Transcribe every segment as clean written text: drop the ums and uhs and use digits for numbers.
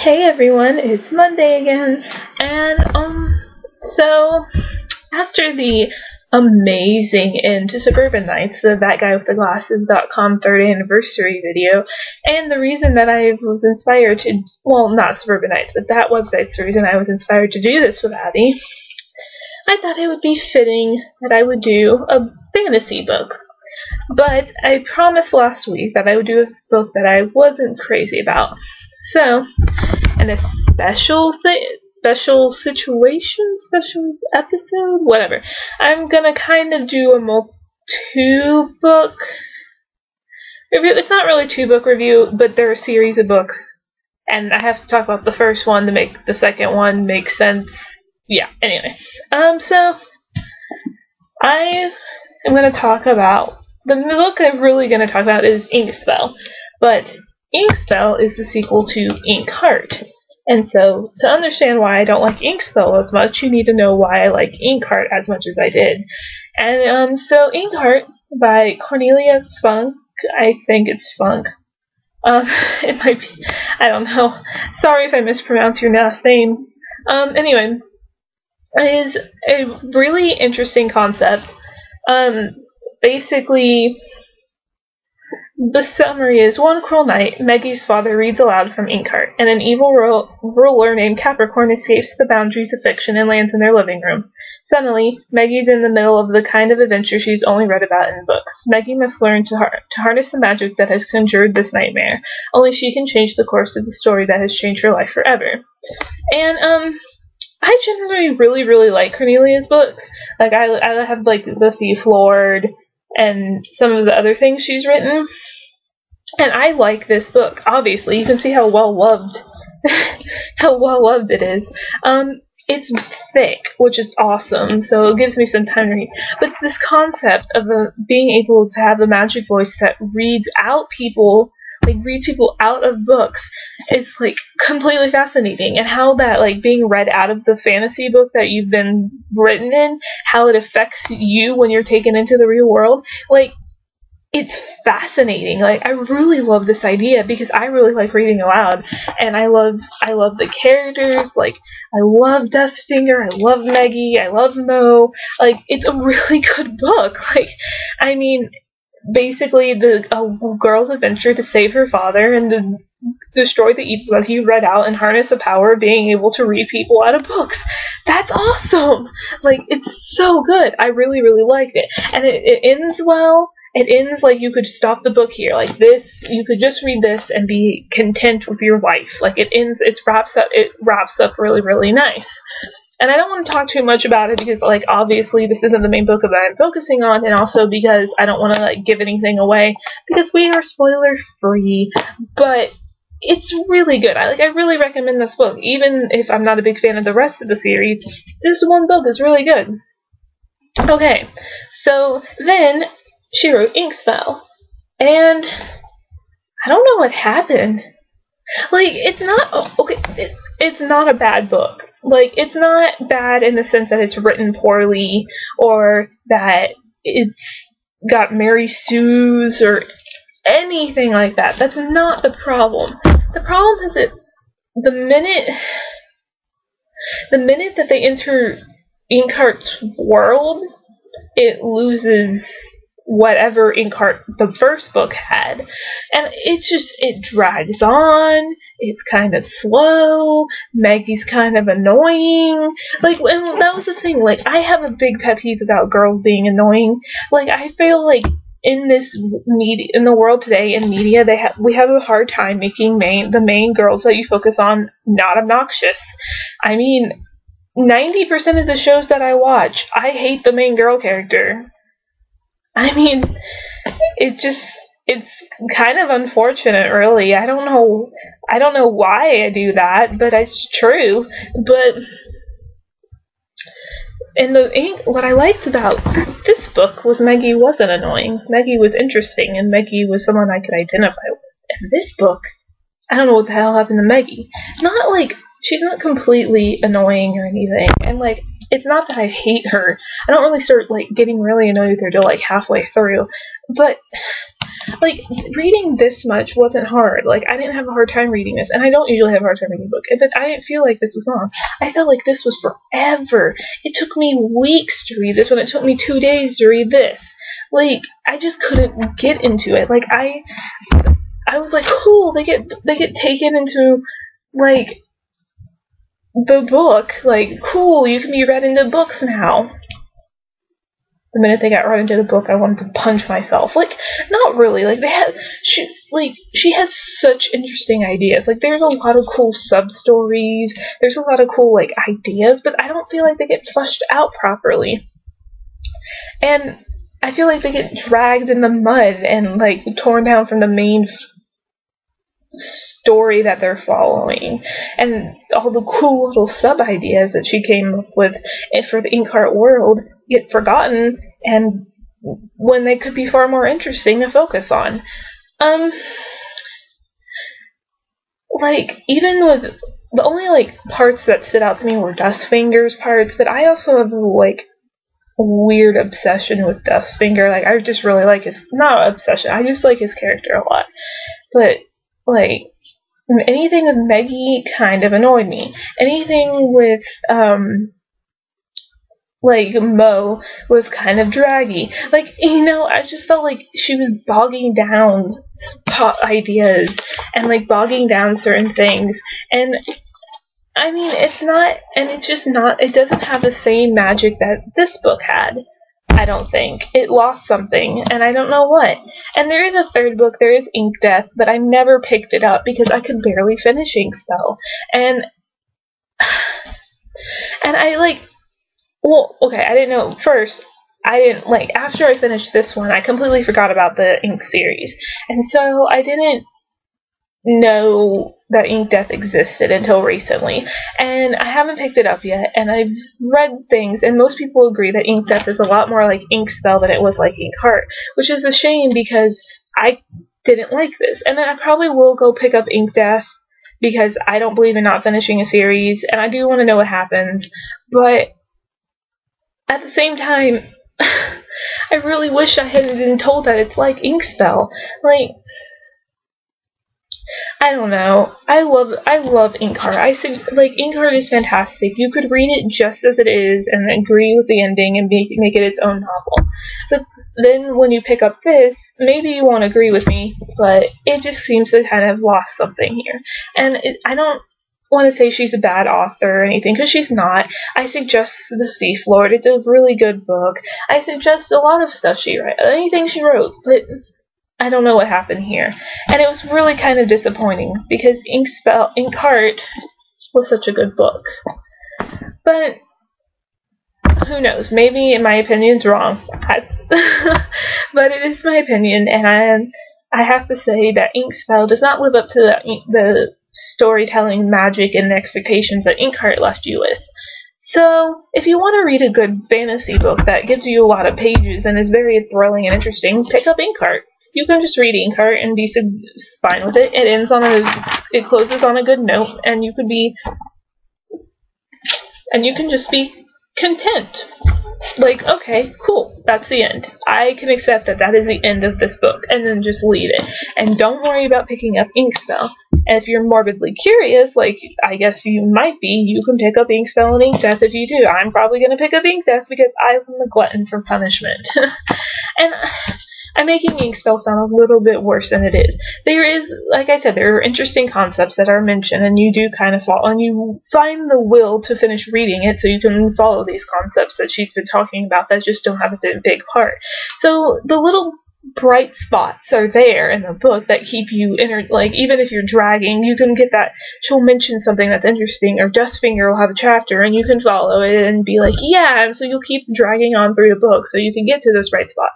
Hey everyone, it's Monday again, and so after the amazing end to Suburban Nights, the That Guy with the Glasses.com 3rd anniversary video, and the reason that I was inspired to, well, not Suburban Nights, but that website's the reason I was inspired to do this with Abby, I thought it would be fitting that I would do a fantasy book. But I promised last week that I would do a book that I wasn't crazy about. So, in a special situation, special episode, whatever, I'm gonna kind of do a two-book review. It's not really a two-book review, but they're a series of books, and I have to talk about the first one to make the second one make sense. Yeah, anyway. So, I am gonna talk about, the book I'm really gonna talk about is Inkspell, but Inkspell is the sequel to Inkheart. And so, to understand why I don't like Inkspell as much, you need to know why I like Inkheart as much as I did. And, so Inkheart by Cornelia Funk, I think it's Funk. It might be, I don't know. Sorry if I mispronounce your last name. Anyway, it is a really interesting concept. Basically, the summary is, one cruel night, Maggie's father reads aloud from Inkheart, and an evil ruler named Capricorn escapes the boundaries of fiction and lands in their living room. Suddenly, Maggie's in the middle of the kind of adventure she's only read about in books. Maggie must learn to harness the magic that has conjured this nightmare. Only she can change the course of the story that has changed her life forever. And, I generally really like Cornelia's books. Like, I have, like, The Thief Lord and some of the other things she's written. And I like this book, obviously. You can see how well loved it is. It's thick, which is awesome, so it gives me some time to read. But this concept of being able to have the magic voice that reads people out of books is, like, completely fascinating. And how that, like, being read out of the fantasy book that you've been written in, how it affects you when you're taken into the real world, like, it's fascinating. Like, I really love this idea because I really like reading aloud, and I love the characters. Like, I love Dustfinger, I love Maggie, I love Mo. Like, it's a really good book. Like, I mean, basically, a girl's adventure to save her father and to destroy the evil that he read out and harness the power of being able to read people out of books. That's awesome! Like, it's so good. I really liked it. And it ends well. It ends like you could stop the book here. Like, this, you could just read this and be content with your life. Like, it wraps up really nice. And I don't want to talk too much about it because, like, obviously this isn't the main book that I'm focusing on, and also because I don't want to, like, give anything away because we are spoiler free. But it's really good. I really recommend this book, even if I'm not a big fan of the rest of the series. This one book is really good. Okay, so then she wrote Inkspell, and I don't know what happened. Like, it's not okay. It's not a bad book. Like, it's not bad in the sense that it's written poorly or that it's got Mary Sue's or anything like that. That's not the problem. The problem is that the minute that they enter Inkheart's world, it loses whatever Inkheart the first book had, and it drags on. It's kind of slow. Maggie's kind of annoying. Like, and that was the thing. Like, I have a big pet peeve about girls being annoying. Like, I feel like in the world today in media, we have a hard time making the main girls that you focus on not obnoxious. I mean, 90% of the shows that I watch, I hate the main girl character. I mean, it's kind of unfortunate, really. I don't know why I do that, but it's true. But what I liked about this book was Maggie wasn't annoying. Maggie was interesting, and Maggie was someone I could identify with. And this book, I don't know what the hell happened to Maggie. Not like, she's not completely annoying or anything, and, like, it's not that I hate her. I don't really start, like, getting really annoyed with her till, like, halfway through, but like, reading this much wasn't hard. Like, I didn't have a hard time reading this, and I don't usually have a hard time reading a book, but I didn't feel like this was long. I felt like this was forever. It took me weeks to read this when it took me 2 days to read this. Like, I just couldn't get into it. Like, I was like, cool, they get taken into, like, the book. Like, cool, you can be read into books now. The minute they got read into the book, I wanted to punch myself. Like, not really. Like, she has such interesting ideas. Like, there's a lot of cool sub-stories. There's a lot of cool, like, ideas, but I don't feel like they get fleshed out properly. And I feel like they get dragged in the mud and, like, torn down from the main story that they're following, and all the cool little sub-ideas that she came up with for the Inkheart world get forgotten, and when they could be far more interesting to focus on. Like, even with the only, like, parts that stood out to me were Dustfinger's parts, but I also have, like, weird obsession with Dustfinger. Like, I just really like his, not obsession, I just like his character a lot, but, like, anything with Meggie kind of annoyed me. Anything with, like, Mo was kind of draggy. Like, you know, I just felt like she was bogging down ideas and, like, bogging down certain things. And, I mean, it's just not, it doesn't have the same magic that this book had. I don't think. It lost something, and I don't know what. And there is a third book, there is Ink Death, but I never picked it up because I could barely finish Inkspell. And I, like, well, okay, I didn't know, first, I didn't, like, after I finished this one, I completely forgot about the Ink series. And so I didn't know that Ink Death existed until recently, and I haven't picked it up yet, and I've read things, and most people agree that Ink Death is a lot more like Inkspell than it was like Inkheart, which is a shame because I didn't like this, and I probably will go pick up Ink Death because I don't believe in not finishing a series, and I do want to know what happens, but at the same time, I really wish I had been told that it's like Inkspell. Like, I don't know. I love Inkheart. Inkheart is fantastic. You could read it just as it is and agree with the ending and make it its own novel. But then when you pick up this, maybe you won't agree with me, but it just seems to kind of lost something here. And I don't want to say she's a bad author or anything, because she's not. I suggest The Thief Lord. It's a really good book. I suggest a lot of stuff she wrote, anything she wrote, but I don't know what happened here. And it was really kind of disappointing, because Inkheart was such a good book. But who knows? Maybe my opinion's wrong. But it is my opinion, and I have to say that Inkspell does not live up to the storytelling magic and expectations that Inkheart left you with. So, if you want to read a good fantasy book that gives you a lot of pages and is very thrilling and interesting, pick up Inkheart. You can just read Inkheart and be fine with it. It closes on a good note, and you can just be content. Like, okay, cool, that's the end. I can accept that that is the end of this book, and then just leave it. And don't worry about picking up Inkspell. And if you're morbidly curious, like I guess you might be, you can pick up Inkspell and Ink Death if you do. I'm probably going to pick up Ink Death because I'm a glutton for punishment. And I'm making Inkspell sound a little bit worse than it is. There is, like I said, there are interesting concepts that are mentioned, and you do kind of follow, and you find the will to finish reading it so you can follow these concepts that she's been talking about that just don't have a big part. So the little bright spots are there in the book that keep you like, even if you're dragging, you can get that she'll mention something that's interesting, or Dustfinger will have a chapter and you can follow it and be like, yeah, and so you'll keep dragging on through the book so you can get to those bright spots.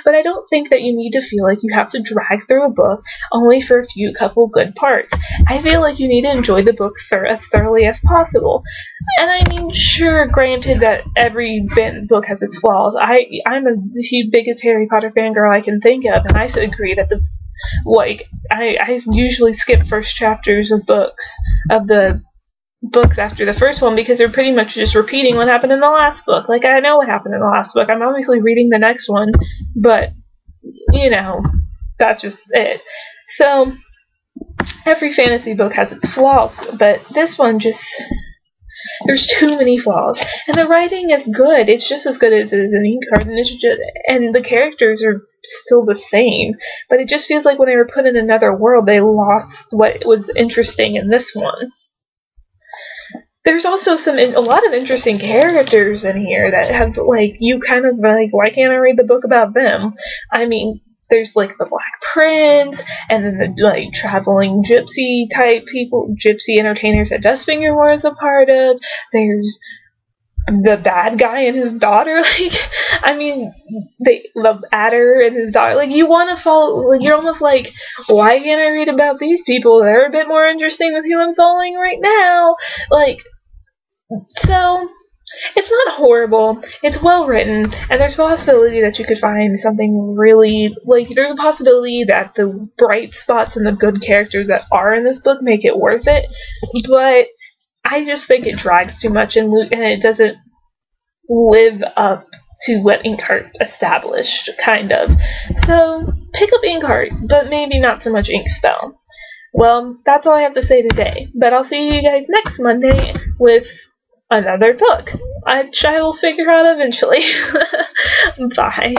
But I don't think that you need to feel like you have to drag through a book only for a couple good parts. I feel like you need to enjoy the book as thoroughly as possible. And I mean, sure, granted that every book has its flaws. I'm the biggest Harry Potter fangirl I can think of, and I agree that I usually skip first chapters of the books after the first one because they're pretty much just repeating what happened in the last book. Like, I know what happened in the last book. I'm obviously reading the next one, but, you know, that's just it. So, every fantasy book has its flaws, but this one just, there's too many flaws. And the writing is good. It's just as good as an Inkheart, and the characters are still the same. But it just feels like when they were put in another world, they lost what was interesting in this one. There's also a lot of interesting characters in here that have, like, you kind of like, why can't I read the book about them? I mean, there's, like, the Black Prince, and then the, like, traveling gypsy type people, gypsy entertainers that Dustfinger was a part of. There's the bad guy and his daughter, like, I mean, the Adder and his daughter, like, you want to follow, like, you're almost like, why can't I read about these people? They're a bit more interesting than who I'm following right now. Like, so, it's not horrible, it's well written, and there's a possibility that you could find something really, like, there's a possibility that the bright spots and the good characters that are in this book make it worth it, but I just think it drags too much and it doesn't live up to what Inkheart established, kind of. So, pick up Inkheart, but maybe not so much Inkspell. Well, that's all I have to say today, but I'll see you guys next Monday with another book, which I will figure out eventually. Bye.